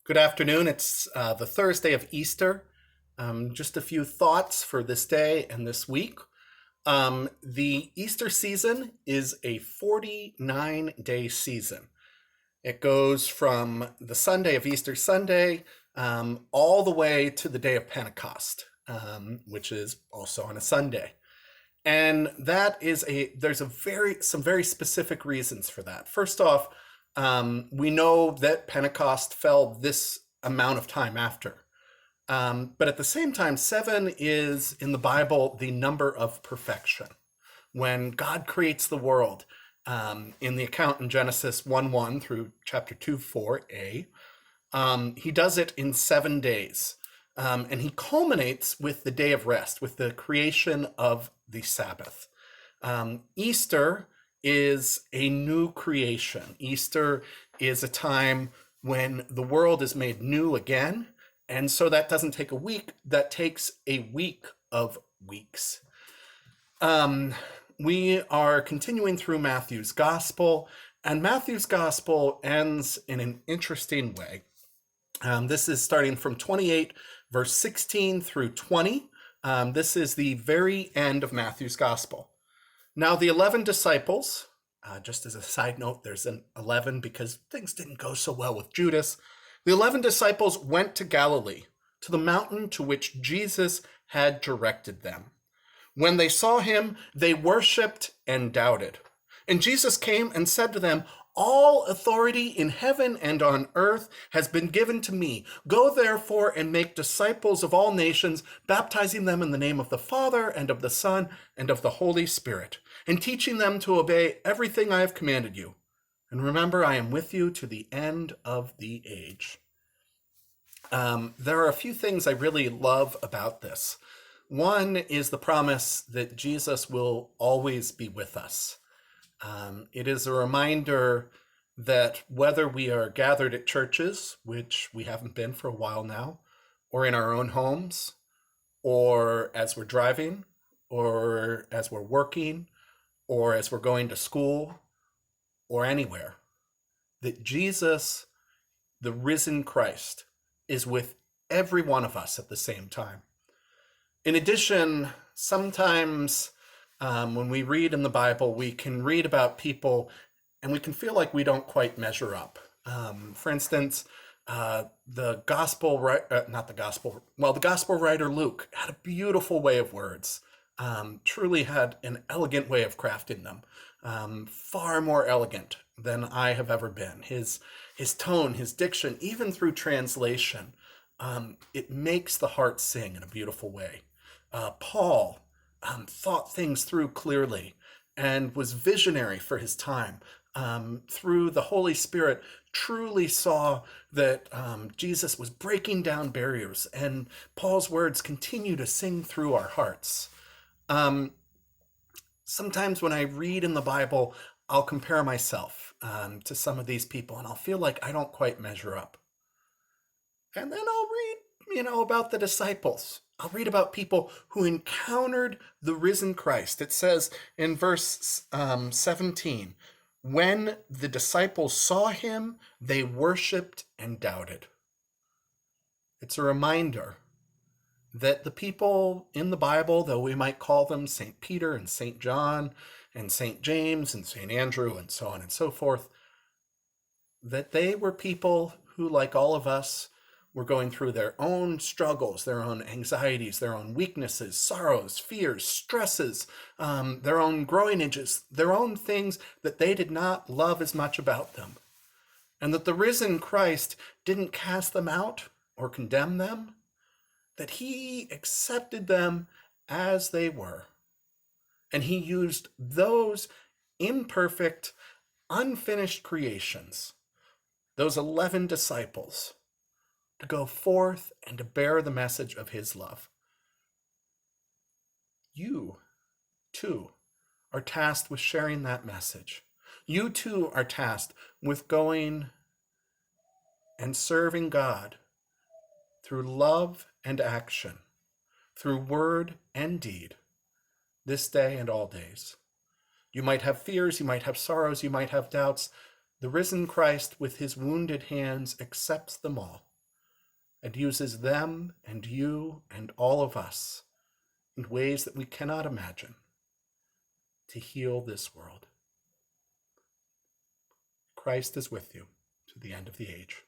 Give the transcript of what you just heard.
Good afternoon. It's the Thursday of Easter. Just a few thoughts for this day and this week. The Easter season is a 49-day season. It goes from the Sunday of Easter Sunday all the way to the day of Pentecost, which is also on a Sunday. And there's some very specific reasons for that. First off, we know that Pentecost fell this amount of time after. But at the same time, seven is in the Bible the number of perfection. When God creates the world, in the account in Genesis 1:1 through chapter 2:4a, he does it in 7 days. And he culminates with the day of rest, with the creation of the Sabbath. Easter is a new creation. Easter is a time when the world is made new again. And so that doesn't take a week, that takes a week of weeks. We are continuing through Matthew's Gospel, and Matthew's Gospel ends in an interesting way. This is starting from 28, verse 16 through 20. This is the very end of Matthew's Gospel. Now, the 11 disciples, just as a side note, there's an 11 because things didn't go so well with Judas. The 11 disciples went to Galilee, to the mountain to which Jesus had directed them. When they saw him, they worshiped and doubted. And Jesus came and said to them, "All authority in heaven and on earth has been given to me. Go therefore and make disciples of all nations, baptizing them in the name of the Father and of the Son and of the Holy Spirit, and teaching them to obey everything I have commanded you. And remember, I am with you to the end of the age." There are a few things I really love about this. One is the promise that Jesus will always be with us. It is a reminder that whether we are gathered at churches, which we haven't been for a while now, or in our own homes, or as we're driving, or as we're working, or as we're going to school, or anywhere, that Jesus, the risen Christ, is with every one of us at the same time. In addition, sometimes when we read in the Bible, we can read about people and we can feel like we don't quite measure up. For instance, the gospel writer Luke had a beautiful way of words, truly had an elegant way of crafting them, far more elegant than I have ever been. His tone, his diction, even through translation, it makes the heart sing in a beautiful way. Paul thought things through clearly and was visionary for his time. Through the Holy Spirit, truly saw that Jesus was breaking down barriers, and Paul's words continue to sing through our hearts. Sometimes when I read in the Bible, I'll compare myself to some of these people, and I'll feel like I don't quite measure up. And then I'll read, about the disciples. I'll read about people who encountered the risen Christ. It says in verse 17, when the disciples saw him, they worshiped and doubted. It's a reminder that the people in the Bible, though we might call them St. Peter and St. John and St. James and St. Andrew and so on and so forth, that they were people who, like all of us, were going through their own struggles, their own anxieties, their own weaknesses, sorrows, fears, stresses, their own growing edges, their own things that they did not love as much about them. And that the risen Christ didn't cast them out or condemn them, that he accepted them as they were. And he used those imperfect, unfinished creations, those 11 disciples, to go forth and to bear the message of his love. You, too, are tasked with sharing that message. You, too, are tasked with going and serving God through love and action, through word and deed, this day and all days. You might have fears, you might have sorrows, you might have doubts. The risen Christ, with his wounded hands, accepts them all. and uses them and you and all of us in ways that we cannot imagine to heal this world. Christ is with you to the end of the age.